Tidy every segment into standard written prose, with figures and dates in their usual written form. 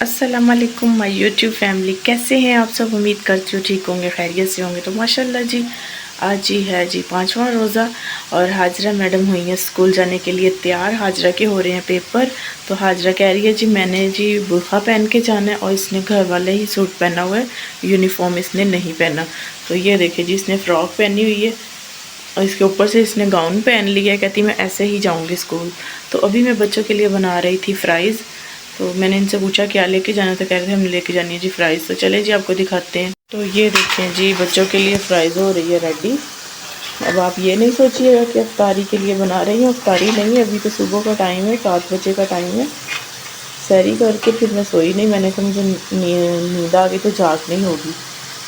अस्सलाम वालेकुम my YouTube family, कैसे हैं आप सब। उम्मीद करती हूँ ठीक होंगे, खैरियत से होंगे। तो माशाल्लाह जी, आज ही है जी 5वां रोज़ा और हाजरा मैडम हुई हैं स्कूल जाने के लिए तैयार। हाजरा के हो रहे हैं पेपर, तो हाजरा कह रही है जी मैंने जी बुर्का पहन के जाना है, और इसने घर वाले ही सूट पहना हुआ है, यूनिफॉर्म इसने नहीं पहना। तो ये देखिए जी, इसने फ़्रॉक पहनी हुई है और इसके ऊपर से इसने गाउन पहन लिया है। कहती मैं ऐसे ही जाऊँगी स्कूल। तो अभी मैं बच्चों के लिए बना रही थी फ्राइज़। तो मैंने इनसे पूछा क्या लेके जाना, तो कह रहे थे हम लेके जानी है जी फ्राइज़। तो चले जी आपको दिखाते हैं। तो ये देखें जी, बच्चों के लिए फ्राइज़ हो रही है रेडी। अब आप ये नहीं सोचिएगा कि अफ्तारी के लिए बना रही हूँ, अफ्तारी नहीं है, अभी तो सुबह का टाइम है, 7 बजे का टाइम है। सैरी करके फिर मैं सोई नहीं, मैंने कहा मुझे नींद आ गई तो जाग नहीं होगी।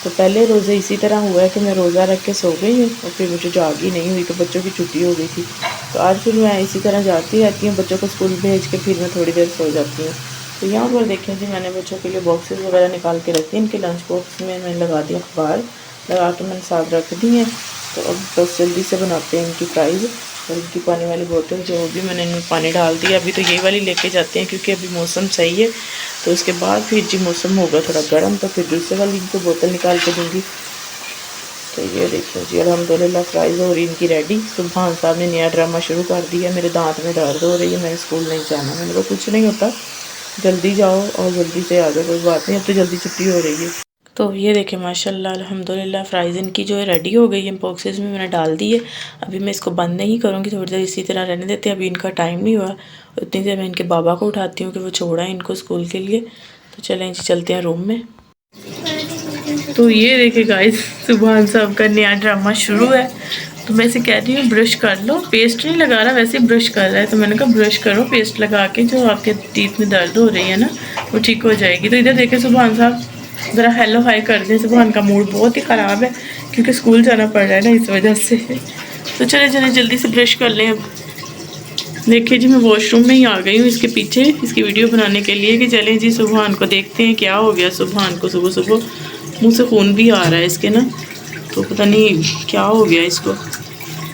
तो पहले रोज़े इसी तरह हुआ है कि मैं रोज़ा रख के सो गई हूँ और फिर मुझे जाग ही नहीं हुई, तो बच्चों की छुट्टी हो गई थी। तो आज फिर मैं इसी तरह जाती रहती हूँ, बच्चों को स्कूल भेज के फिर मैं थोड़ी देर सो जाती हूँ। तो यहाँ पर देखें जी, मैंने बच्चों के लिए बॉक्सेस वगैरह निकाल के रखी हैं। इनके लंच बॉक्स में मैंने लगा दिया अखबार, लगा के मैंने साथ रख दी हैं। तो अब बस जल्दी से बनाते हैं इनकी फ्राइज़। और इनकी पानी वाली बोतल जो भी मैंने इनमें पानी डाल दिया। अभी तो ये वाली लेके जाते हैं क्योंकि अभी मौसम सही है। तो उसके बाद फिर जी मौसम होगा थोड़ा गर्म, तो फिर दूसरे वाली इनको बोतल निकाल के दूँगी। तो ये देखिए जी, अल्हम्दुलिल्लाह फ्राइज़ हो रही इनकी रेडी। सुभान साहब ने नया ड्रामा शुरू कर दिया। मेरे दांत में दर्द हो रही है, मैंने स्कूल नहीं जाना। मैंने कहा कुछ नहीं होता, जल्दी जाओ और जल्दी से आ जाओ, कोई बात नहीं, अब तो जल्दी छुट्टी हो रही है। तो ये देखें माशाल्लाह अल्हम्दुलिल्लाह फ्राइज़ इनकी जो है रेडी हो गई है। बॉक्सेस में मैंने डाल दी है। अभी मैं इसको बंद नहीं करूँगी, थोड़ी देर इसी तरह रहने देते हैं। अभी इनका टाइम नहीं हुआ, उतनी देर मैं इनके बाबा को उठाती हूँ कि वो छोड़ा है इनको स्कूल के लिए। तो चलें जी, चलते हैं रूम में। तो ये देखे गाइस, सुभान साहब का नया ड्रामा शुरू है। तो मैं इसे कह रही हूँ ब्रश कर लो, पेस्ट नहीं लगा रहा, वैसे ब्रश कर रहा है। तो मैंने कहा ब्रश करो पेस्ट लगा के, जो आपके टीथ में दर्द हो रही है ना वो ठीक हो जाएगी। तो इधर देखे सुभान साहब, ज़रा हेलो हाई कर दें। सुभान का मूड बहुत ही ख़राब है क्योंकि स्कूल जाना पड़ रहा है ना, इस वजह से। तो चले चले जल्दी से ब्रश कर लें। अब देखिए जी, मैं वॉशरूम में ही आ गई हूँ इसके पीछे, इसकी वीडियो बनाने के लिए कि चलें जी सुभान को देखते हैं क्या हो गया। सुभान को सुबह सुबह मुँह से खून भी आ रहा है इसके ना, तो पता नहीं क्या हो गया इसको।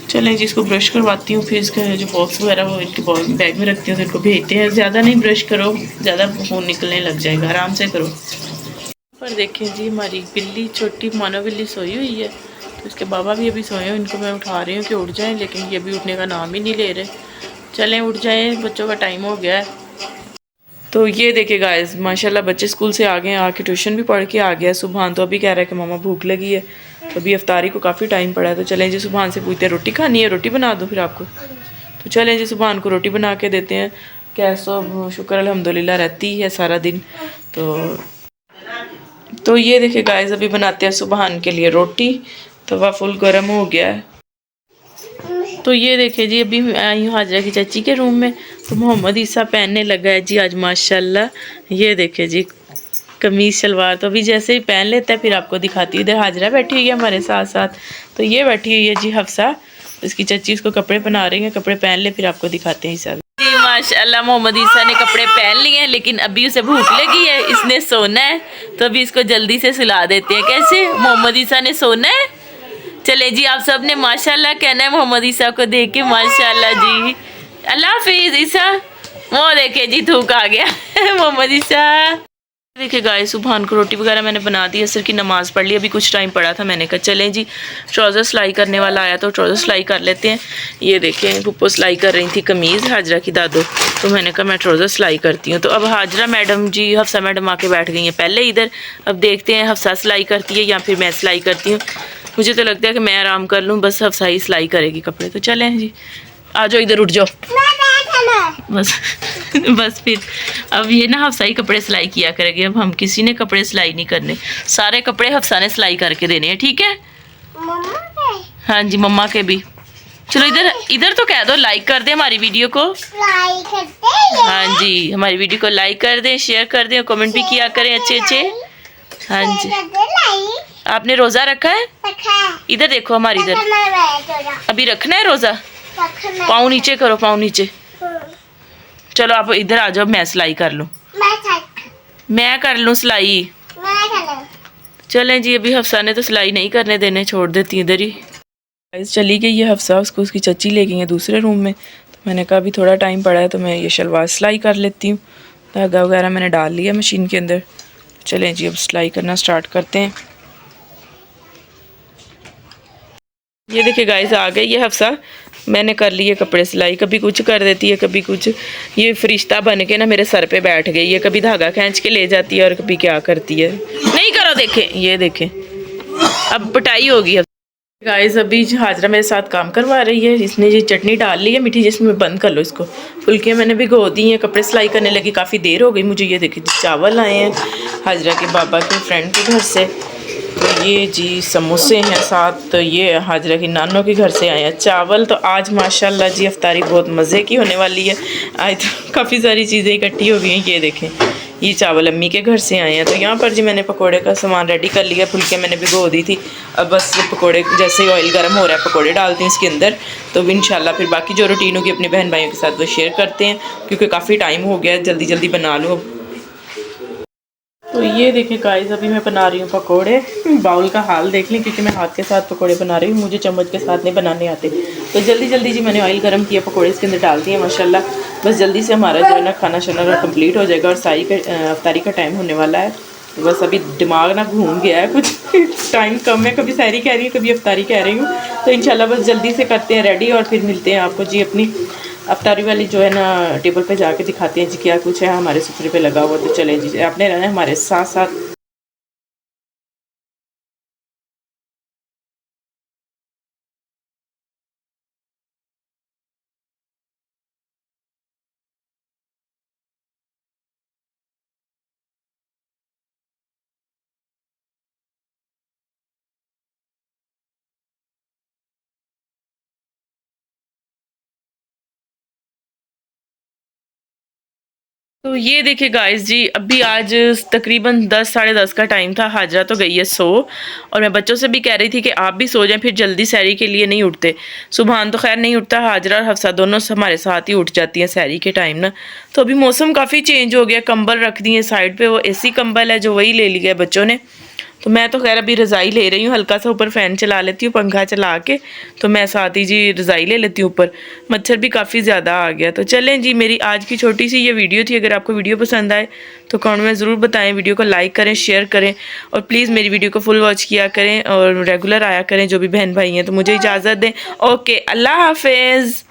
चलें जी, इसको ब्रश करवाती हूँ, फिर इसका जो बॉक्स वगैरह वो इनके बैग में रखती हूँ, तो इनको भेजते हैं। ज़्यादा नहीं ब्रश करो, ज़्यादा खून निकलने लग जाएगा, आराम से करो। पर देखें जी, हमारी बिल्ली छोटी मानो बिल्ली सोई हुई है। तो इसके बाबा भी अभी सोए हैं, इनको मैं उठा रही हूँ कि उठ जाएं, लेकिन ये भी उठने का नाम ही नहीं ले रहे। चलें उठ जाएं, बच्चों का टाइम हो गया है। तो ये देखिए गाइस, माशाल्लाह बच्चे स्कूल से आ गए हैं, आके ट्यूशन भी पढ़ के आ गया। सुभान तो अभी कह रहा है कि मामा भूख लगी है। तो अभी अफ्तारी को काफ़ी टाइम पड़ा है। तो चलें जी, सुभान से पूछते हैं रोटी खानी है, रोटी बना दूँ फिर आपको। तो चलें जी, सुभान को रोटी बना के देते हैं। कैसो शुक्र अल्हम्दुलिल्लाह रहती है सारा दिन। तो ये देखिए गाइस, अभी बनाते हैं सुभान के लिए रोटी। तवा फुल गर्म हो गया है। तो ये देखिए जी, अभी मैं आई हूँ हाजरा की चाची के रूम में। तो मोहम्मद ईसा पहनने लगा है जी आज माशाल्लाह। ये देखिए जी, कमीज शलवार तो अभी जैसे ही पहन लेता है फिर आपको दिखाती हूँ। इधर हाजरा बैठी हुई है हमारे साथ साथ। तो ये बैठी हुई है जी हफ्सा, इसकी चाची इसको कपड़े पहना रही है। कपड़े पहन ले फिर आपको दिखाते हैं ईसा जी। माशाल्लाह मोहम्मद ईसा ने कपड़े पहन लिए हैं, लेकिन अभी उसे भूख लगी है, इसने सोना है। तो अभी इसको जल्दी से सुला देते हैं। कैसे मोहम्मद ईसा ने सोना है। चले जी, आप सब ने माशाल्लाह कहना है मोहम्मद ईसा को देख के। माशाल्लाह जी, अल्लाह हाफिज ईसा। वो देखे जी, थूक आ गया मोहम्मद ईसा। देखिए गाइस, सुभान को रोटी वगैरह मैंने बना दी, असर की नमाज़ पढ़ ली। अभी कुछ टाइम पड़ा था, मैंने कहा चलें जी ट्राउज़र सिलाई करने वाला आया तो ट्राउज़र सिलाई कर लेते हैं। ये देखें, पुप्पो सिलाई कर रही थी कमीज़ हाजरा की दादो, तो मैंने कहा मैं ट्राउज़र सिलाई करती हूँ। तो अब हाजरा मैडम जी, हफ्सा मैडम आके बैठ गई हैं पहले इधर। अब देखते हैं हफ्सा सिलाई करती है या फिर मैं सिलाई करती हूँ। मुझे तो लगता है कि मैं आराम कर लूँ, बस हफ्सा ही सिलाई करेगी कपड़े। तो चलें जी, आ जाओ इधर, उठ जाओ बस बस फिर अब ये ना हफ्सा ही कपड़े सिलाई किया करेगी। अब हम किसी ने कपड़े सिलाई नहीं करने, सारे कपड़े हफ्सा ने सिलाई करके देने हैं, ठीक है। मम्मा के? हाँ जी, मम्मा के भी। चलो इधर इधर तो कह दो लाइक कर दे हमारी वीडियो को। लाइक करते हैं। हाँ जी, हमारी वीडियो को लाइक कर दें, शेयर कर दें और कमेंट भी किया करें अच्छे अच्छे। हाँ जी, आपने रोज़ा रखा है? इधर देखो हमारी इधर, अभी रखना है रोज़ा। पाँव नीचे करो, पाँव नीचे। चलो आप इधर आ जाओ, मैं सिलाई कर लूँ। मैं कर लूँ सिलाई। चलें जी, अभी हफ्सा ने तो सिलाई नहीं करने देने, छोड़ देती इधर ही। चली गई है हफ्सा, उसको उसकी चची ले गई है दूसरे रूम में। तो मैंने कहा अभी थोड़ा टाइम पड़ा है तो मैं ये शलवार सिलाई कर लेती हूँ। धागा वगैरह मैंने डाल लिया मशीन के अंदर। चलें जी अब सिलाई करना स्टार्ट करते हैं। ये देखिए गाइस आ गई ये हफ्सा, मैंने कर ली है कपड़े सिलाई। कभी कुछ कर देती है कभी कुछ, ये फरिश्ता बन के ना मेरे सर पे बैठ गई है। कभी धागा खींच के ले जाती है और कभी क्या करती है। नहीं करो, देखें ये देखें अब पिटाई होगी। गाइस अभी हाजरा मेरे साथ काम करवा रही है। इसने ये चटनी डाल ली है मीठी, जिसमें बंद कर लो इसको। फुल्के मैंने भिगो दी हैं, कपड़े सिलाई करने लगी, काफ़ी देर हो गई मुझे। ये देखिए चावल आए हैं हाजरा के बाबा के फ्रेंड के घर से। तो ये जी समोसे हैं साथ। तो ये हाजरा की नानों के घर से आए हैं चावल। तो आज माशाल्लाह जी अफ्तारी बहुत मज़े की होने वाली है। आज तो काफ़ी सारी चीज़ें इकट्ठी हो गई हैं। ये देखें ये चावल अम्मी के घर से आए हैं। तो यहाँ पर जी मैंने पकोड़े का सामान रेडी कर लिया। फुल्के मैंने भिगो दी थी, अब बस पकोड़े जैसे ही ऑयल गर्म हो रहा है पकोड़े डालते हैं इसके अंदर। तो इंशाल्लाह फिर बाकी जो रूटीन होगी अपने बहन भाइयों के साथ वो शेयर करते हैं, क्योंकि काफ़ी टाइम हो गया है, जल्दी जल्दी बना लो। तो ये देखिए गाइस अभी मैं बना रही हूँ पकोड़े। बाउल का हाल देख लें, क्योंकि मैं हाथ के साथ पकोड़े बना रही हूँ, मुझे चम्मच के साथ नहीं बनाने आते। तो जल्दी जल्दी जी मैंने ऑयल गर्म किया, पकोड़े इसके अंदर डाल दिए माशाल्लाह। बस जल्दी से हमारा जो है ना खाना शाना कंप्लीट हो जाएगा और सारी का अफ्तारी का टाइम होने वाला है। तो बस अभी दिमाग ना घूम गया है, कुछ टाइम कम है, कभी सारी कह रही हूँ कभी अफ्तारी कह रही हूँ। तो इंशाल्लाह बस जल्दी से करते हैं रेडी और फिर मिलते हैं आपको जी अपनी अफ्तारी वाली जो है ना टेबल पे जाके दिखाते हैं जी क्या कुछ है हमारे सुफरे पे लगा हुआ। तो चलें जी आपने रहना है हमारे साथ साथ। तो ये देखिए गाइस जी अभी आज तकरीबन 10 साढ़े 10 का टाइम था। हाजरा तो गई है सो, और मैं बच्चों से भी कह रही थी कि आप भी सो जाएं, फिर जल्दी सैरी के लिए नहीं उठते। सुबहान तो खैर नहीं उठता, हाजरा और हफ्सा दोनों हमारे साथ ही उठ जाती हैं सैरी के टाइम ना। तो अभी मौसम काफ़ी चेंज हो गया, कंबल रख दिए साइड पर, वो एसी कंबल है जो वही ले लिया है बच्चों ने। तो मैं तो खैर अभी रज़ाई ले रही हूँ, हल्का सा ऊपर फ़ैन चला लेती हूँ पंखा चला के। तो मैं साथ ही जी रज़ाई ले लेती हूँ ऊपर, मच्छर भी काफ़ी ज़्यादा आ गया। तो चलें जी मेरी आज की छोटी सी ये वीडियो थी। अगर आपको वीडियो पसंद आए तो कमेंट में ज़रूर बताएं, वीडियो को लाइक करें, शेयर करें और प्लीज़ मेरी वीडियो को फुल वॉच किया करें और रेगुलर आया करें जो भी बहन भाई हैं। तो मुझे इजाज़त दें, ओके अल्लाह हाफिज़।